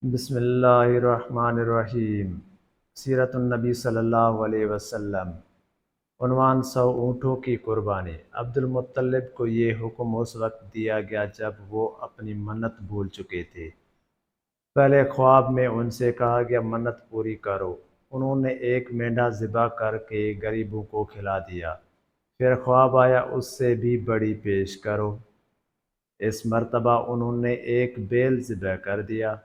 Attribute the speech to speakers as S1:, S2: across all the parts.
S1: بسم اللہ الرحمن الرحیم۔ سیرت النبی صلی اللہ علیہ وسلم۔ عنوان 100 اونٹوں کی قربانی۔ عبد المطلب کو یہ حکم اس وقت دیا گیا جب وہ اپنی منت بھول چکے تھے۔ پہلے خواب میں ان سے کہا گیا منت پوری کرو۔ انہوں نے ایک مینڈھا ذبح کر کے غریبوں کو کھلا دیا۔ پھر خواب آیا اس سے بھی بڑی پیش کرو۔ اس مرتبہ انہوں نے ایک بیل ذبح کر دیا۔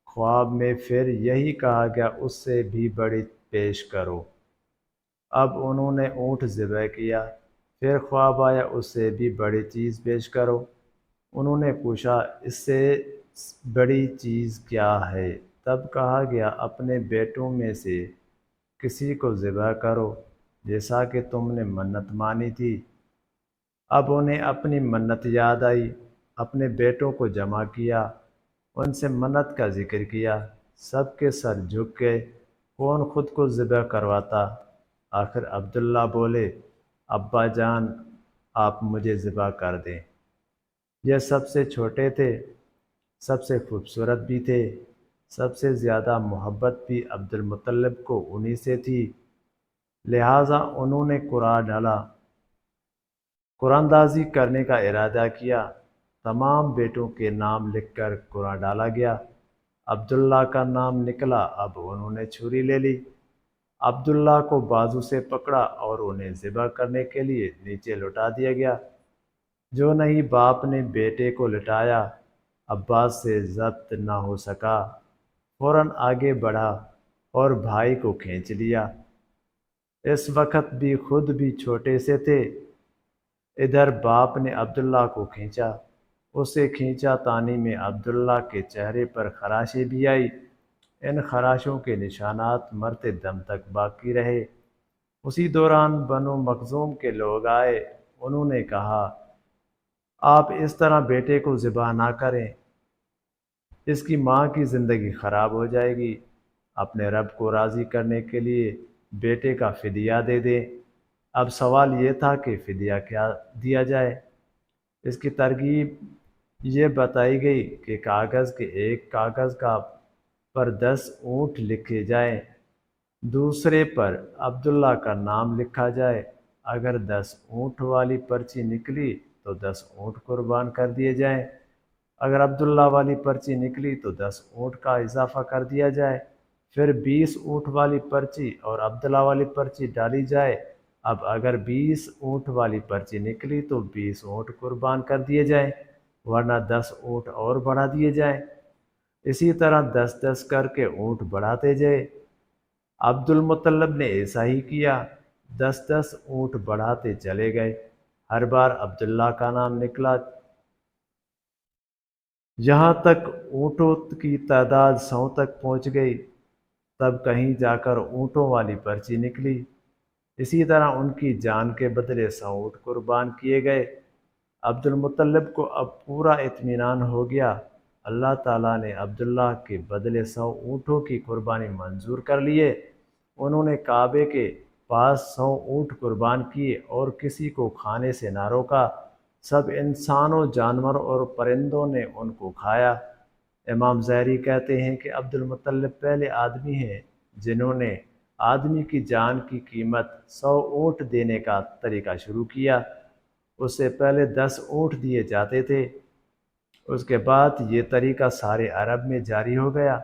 S1: خواب میں پھر یہی کہا گیا اس سے بھی بڑی پیش کرو۔ اب انہوں نے اونٹ ذبح کیا۔ پھر خواب آیا اس سے بھی بڑی چیز پیش کرو۔ انہوں نے پوچھا اس سے بڑی چیز کیا ہے؟ تب کہا گیا اپنے بیٹوں میں سے کسی کو ذبح کرو جیسا کہ تم نے منت مانی تھی۔ اب انہیں اپنی منت یاد آئی۔ اپنے بیٹوں کو جمع کیا، ان سے منت کا ذکر کیا۔ سب کے سر جھک گئے۔ کون خود کو ذبح کرواتا؟ آخر عبداللہ بولے ابا جان آپ مجھے ذبح کر دیں۔ یہ سب سے چھوٹے تھے، سب سے خوبصورت بھی تھے، سب سے زیادہ محبت بھی عبد المطلب کو انہی سے تھی، لہٰذا انہوں نے قرآن دازی کرنے کا ارادہ کیا۔ تمام بیٹوں کے نام لکھ کر قرآن ڈالا گیا۔ عبداللہ کا نام نکلا۔ اب انہوں نے چھری لے لی، عبداللہ کو بازو سے پکڑا اور انہیں ذبح کرنے کے لیے نیچے لٹا دیا گیا۔ جو نہیں باپ نے بیٹے کو لٹایا، عباس سے ضبط نہ ہو سکا، فوراً آگے بڑھا اور بھائی کو کھینچ لیا۔ اس وقت بھی خود بھی چھوٹے سے تھے۔ ادھر باپ نے عبداللہ کو کھینچا، اسے کھینچا تانی میں عبداللہ کے چہرے پر خراشیں بھی آئی۔ ان خراشوں کے نشانات مرتے دم تک باقی رہے۔ اسی دوران بنو مخزوم کے لوگ آئے۔ انہوں نے کہا آپ اس طرح بیٹے کو ذبح نہ کریں، اس کی ماں کی زندگی خراب ہو جائے گی۔ اپنے رب کو راضی کرنے کے لیے بیٹے کا فدیہ دے دیں۔ اب سوال یہ تھا کہ فدیہ کیا دیا جائے؟ اس کی ترغیب یہ بتائی گئی کہ ایک کاغذ پر 10 اونٹ لکھے جائیں، دوسرے پر عبداللہ کا نام لکھا جائے۔ اگر 10 اونٹ والی پرچی نکلی تو 10 اونٹ قربان کر دیے جائیں، اگر عبداللہ والی پرچی نکلی تو 10 اونٹ کا اضافہ کر دیا جائے، پھر 20 اونٹ والی پرچی اور عبداللہ والی پرچی ڈالی جائے۔ اب اگر 20 اونٹ والی پرچی نکلی تو 20 اونٹ قربان کر دیے جائیں، ورنہ 10 اونٹ اور بڑھا دیے جائیں۔ اسی طرح 10 کر کے اونٹ بڑھاتے جائے۔ عبد المطلب نے ایسا ہی کیا، 10 اونٹ بڑھاتے چلے گئے۔ ہر بار عبداللہ کا نام نکلا، یہاں تک اونٹوں کی تعداد 100 تک پہنچ گئی۔ تب کہیں جا کر اونٹوں والی پرچی نکلی۔ اسی طرح ان کی جان کے بدلے 100 اونٹ قربان کیے گئے۔ عبد المطلب کو اب پورا اطمینان ہو گیا۔ اللہ تعالیٰ نے عبداللہ کے بدلے 100 اونٹوں کی قربانی منظور کر لیے۔ انہوں نے کعبے کے پاس 100 اونٹ قربان کیے اور کسی کو کھانے سے نہ روکا۔ سب انسانوں، جانوروں اور پرندوں نے ان کو کھایا۔ امام ظاہری کہتے ہیں کہ عبد المطلب پہلے آدمی ہیں جنہوں نے آدمی کی جان کی قیمت 100 اونٹ دینے کا طریقہ شروع کیا۔ اس سے پہلے 10 اونٹ دیے جاتے تھے۔ اس کے بعد یہ طریقہ سارے عرب میں جاری ہو گیا۔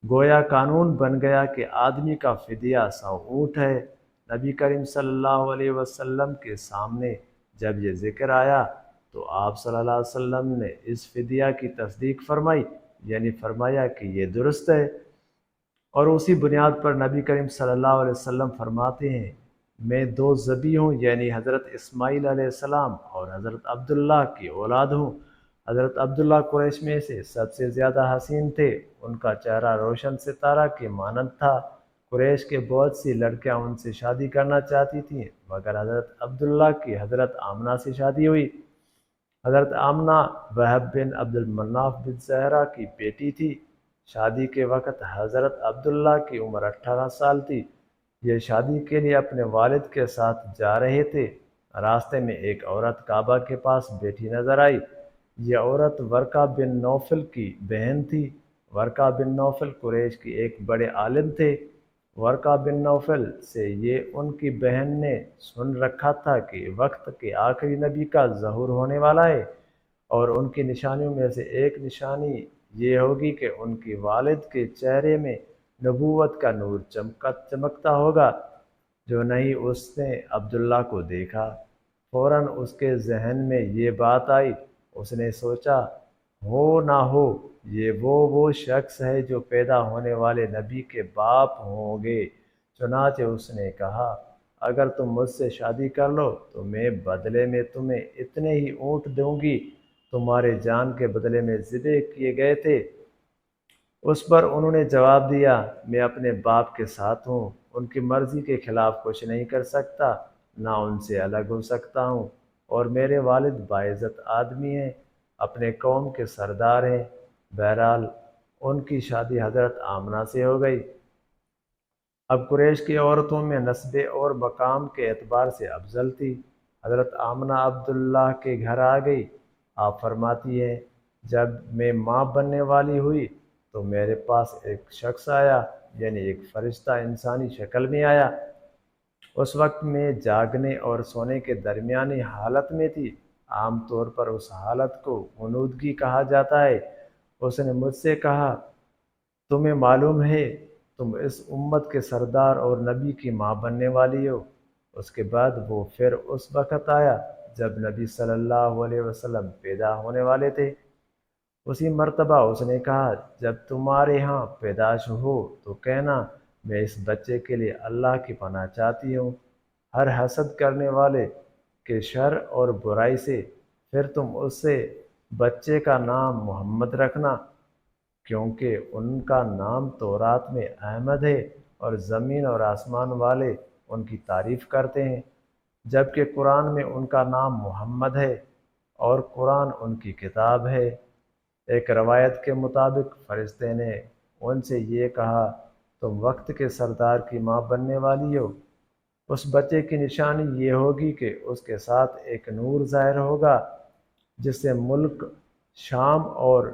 S1: گویا قانون بن گیا کہ آدمی کا فدیہ 100 اونٹ ہے۔ نبی کریم صلی اللہ علیہ وسلم کے سامنے جب یہ ذکر آیا تو آپ صلی اللہ علیہ وسلم نے اس فدیہ کی تصدیق فرمائی، یعنی فرمایا کہ یہ درست ہے۔ اور اسی بنیاد پر نبی کریم صلی اللہ علیہ وسلم فرماتے ہیں میں 2 ذبیح ہوں، یعنی حضرت اسماعیل علیہ السلام اور حضرت عبداللہ کی اولاد ہوں۔ حضرت عبداللہ قریش میں سے سب سے زیادہ حسین تھے۔ ان کا چہرہ روشن ستارہ کے مانند تھا۔ قریش کے بہت سی لڑکیاں ان سے شادی کرنا چاہتی تھیں، مگر حضرت عبداللہ کی حضرت آمنہ سے شادی ہوئی۔ حضرت آمنہ وہب بن عبد المناف بن زہرہ کی بیٹی تھی۔ شادی کے وقت حضرت عبداللہ کی عمر 18 سال تھی۔ یہ شادی کے لیے اپنے والد کے ساتھ جا رہے تھے۔ راستے میں ایک عورت کعبہ کے پاس بیٹھی نظر آئی۔ یہ عورت ورقہ بن نوفل کی بہن تھی۔ ورقہ بن نوفل قریش کی ایک بڑے عالم تھے۔ ورقہ بن نوفل سے یہ ان کی بہن نے سن رکھا تھا کہ وقت کے آخری نبی کا ظہور ہونے والا ہے، اور ان کی نشانیوں میں سے ایک نشانی یہ ہوگی کہ ان کی والد کے چہرے میں نبوت کا نور چمکتا ہوگا۔ جو نہیں اس نے عبداللہ کو دیکھا، فوراً اس کے ذہن میں یہ بات آئی۔ اس نے سوچا، ہو نہ ہو یہ وہ شخص ہے جو پیدا ہونے والے نبی کے باپ ہوں گے۔ چنانچہ اس نے کہا، اگر تم مجھ سے شادی کر لو تو میں بدلے میں تمہیں اتنے ہی اونٹ دوں گی تمہارے جان کے بدلے میں ذبح کیے گئے تھے۔ اس پر انہوں نے جواب دیا، میں اپنے باپ کے ساتھ ہوں، ان کی مرضی کے خلاف کچھ نہیں کر سکتا، نہ ان سے الگ ہو سکتا ہوں، اور میرے والد باعزت آدمی ہیں، اپنے قوم کے سردار ہیں۔ بہرحال ان کی شادی حضرت آمنہ سے ہو گئی۔ اب قریش کی عورتوں میں نسب اور مقام کے اعتبار سے افضل تھی۔ حضرت آمنہ عبداللہ کے گھر آ گئی۔ آپ فرماتی ہیں، جب میں ماں بننے والی ہوئی تو میرے پاس ایک شخص آیا، یعنی ایک فرشتہ انسانی شکل میں آیا۔ اس وقت میں جاگنے اور سونے کے درمیانی حالت میں تھی۔ عام طور پر اس حالت کو غنودگی کہا جاتا ہے۔ اس نے مجھ سے کہا، تمہیں معلوم ہے تم اس امت کے سردار اور نبی کی ماں بننے والی ہو۔ اس کے بعد وہ پھر اس وقت آیا جب نبی صلی اللہ علیہ وسلم پیدا ہونے والے تھے۔ اسی مرتبہ اس نے کہا، جب تمہارے ہاں پیدائش ہو تو کہنا، میں اس بچے کے لیے اللہ کی پناہ چاہتی ہوں ہر حسد کرنے والے کے شر اور برائی سے۔ پھر تم اس سے بچے کا نام محمد رکھنا، کیونکہ ان کا نام تورات میں احمد ہے، اور زمین اور آسمان والے ان کی تعریف کرتے ہیں، جبکہ قرآن میں ان کا نام محمد ہے، اور قرآن ان کی کتاب ہے۔ ایک روایت کے مطابق فرشتے نے ان سے یہ کہا، تم وقت کے سردار کی ماں بننے والی ہو۔ اس بچے کی نشانی یہ ہوگی کہ اس کے ساتھ ایک نور ظاہر ہوگا، جس سے ملک شام اور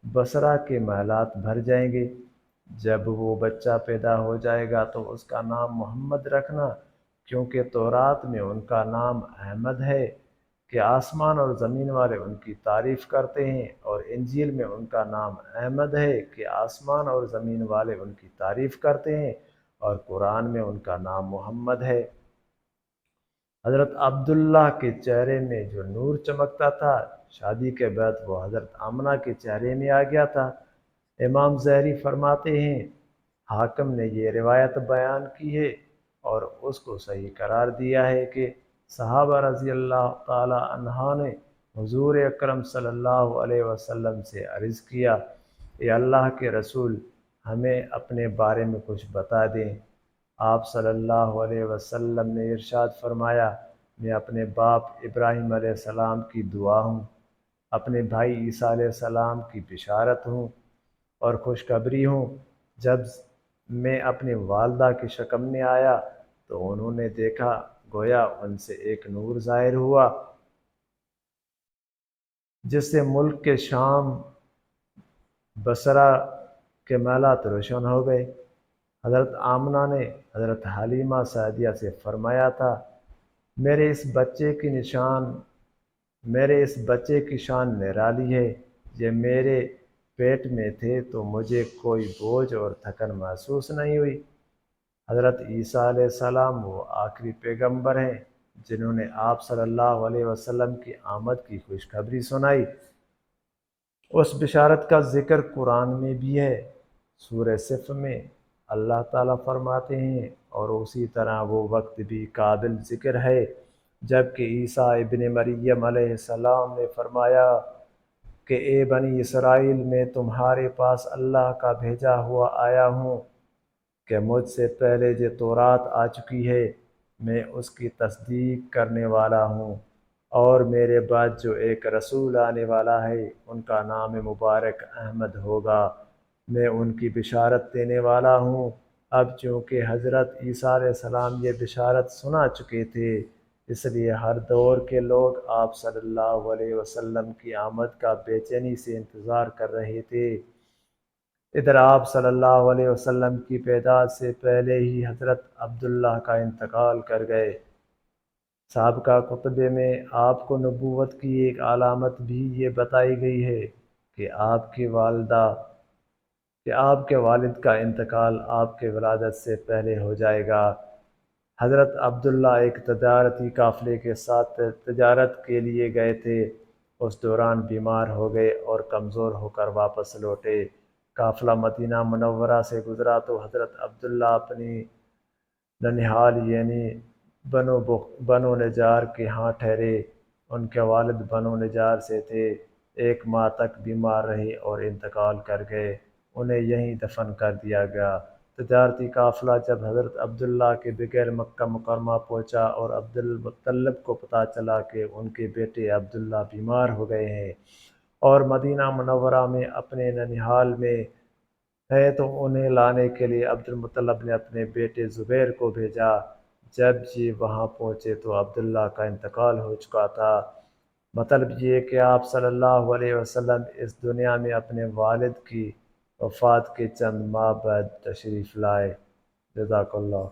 S1: بصرہ کے محلات بھر جائیں گے۔ جب وہ بچہ پیدا ہو جائے گا تو اس کا نام محمد رکھنا، کیونکہ تورات میں ان کا نام احمد ہے کہ آسمان اور زمین والے ان کی تعریف کرتے ہیں، اور انجیل میں ان کا نام احمد ہے کہ آسمان اور زمین والے ان کی تعریف کرتے ہیں، اور قرآن میں ان کا نام محمد ہے۔ حضرت عبداللہ کے چہرے میں جو نور چمکتا تھا، شادی کے بعد وہ حضرت آمنہ کے چہرے میں آ گیا تھا۔ امام ظہری فرماتے ہیں، حاکم نے یہ روایت بیان کی ہے اور اس کو صحیح قرار دیا ہے کہ صحابہ رضی اللہ تعالی عنہ نے حضور اکرم صلی اللہ علیہ وسلم سے عرض کیا، اے اللہ کے رسول، ہمیں اپنے بارے میں کچھ بتا دیں۔ آپ صلی اللہ علیہ وسلم نے ارشاد فرمایا، میں اپنے باپ ابراہیم علیہ السلام کی دعا ہوں، اپنے بھائی عیسیٰ علیہ السلام کی بشارت ہوں اور خوشخبری ہوں۔ جب میں اپنی والدہ کی شکم میں آیا تو انہوں نے دیکھا، گویا ان سے ایک نور ظاہر ہوا جس سے ملک کے شام بصرہ کے محلات روشن ہو گئے۔ حضرت آمنہ نے حضرت حلیمہ سعدیہ سے فرمایا تھا، میرے اس بچے کی شان نرالی ہے۔ یہ میرے پیٹ میں تھے تو مجھے کوئی بوجھ اور تھکن محسوس نہیں ہوئی۔ حضرت عیسیٰ علیہ السلام وہ آخری پیغمبر ہیں جنہوں نے آپ صلی اللہ علیہ وسلم کی آمد کی خوشخبری سنائی۔ اس بشارت کا ذکر قرآن میں بھی ہے۔ سورہ صف میں اللہ تعالیٰ فرماتے ہیں، اور اسی طرح وہ وقت بھی قابل ذکر ہے جب کہ عیسیٰ ابن مریم علیہ السلام نے فرمایا کہ اے بنی اسرائیل، میں تمہارے پاس اللہ کا بھیجا ہوا آیا ہوں کہ مجھ سے پہلے جو تورات آ چکی ہے میں اس کی تصدیق کرنے والا ہوں، اور میرے بعد جو ایک رسول آنے والا ہے ان کا نام مبارک احمد ہوگا، میں ان کی بشارت دینے والا ہوں۔ اب چونکہ حضرت عیسیٰ علیہ السلام یہ بشارت سنا چکے تھے، اس لیے ہر دور کے لوگ آپ صلی اللہ علیہ وسلم کی آمد کا بے چینی سے انتظار کر رہے تھے۔ ادھر آپ صلی اللہ علیہ وسلم کی پیدائش سے پہلے ہی حضرت عبداللہ کا انتقال کر گئے۔ سابقہ خطبے میں آپ کو نبوت کی ایک علامت بھی یہ بتائی گئی ہے کہ آپ کے والد کا انتقال آپ کے ولادت سے پہلے ہو جائے گا۔ حضرت عبداللہ ایک تجارتی قافلے کے ساتھ تجارت کے لیے گئے تھے۔ اس دوران بیمار ہو گئے اور کمزور ہو کر واپس لوٹے۔ قافلہ مدینہ منورہ سے گزرا تو حضرت عبداللہ اپنی ننھیال یعنی بنو نجار کے ہاں ٹھہرے۔ ان کے والد بنو نجار سے تھے۔ 1 ماہ تک بیمار رہے اور انتقال کر گئے۔ انہیں یہیں دفن کر دیا گیا۔ تجارتی قافلہ جب حضرت عبداللہ کے بغیر مکہ مکرمہ پہنچا اور عبد المطلب کو پتہ چلا کہ ان کے بیٹے عبداللہ بیمار ہو گئے ہیں اور مدینہ منورہ میں اپنے ننھیال میں ہے تو انہیں لانے کے لیے عبد المطلب نے اپنے بیٹے زبیر کو بھیجا۔ جب یہ وہاں پہنچے تو عبداللہ کا انتقال ہو چکا تھا۔ مطلب یہ کہ آپ صلی اللہ علیہ وسلم اس دنیا میں اپنے والد کی وفات کے چند ماہ بعد تشریف لائے۔ جزاک اللہ۔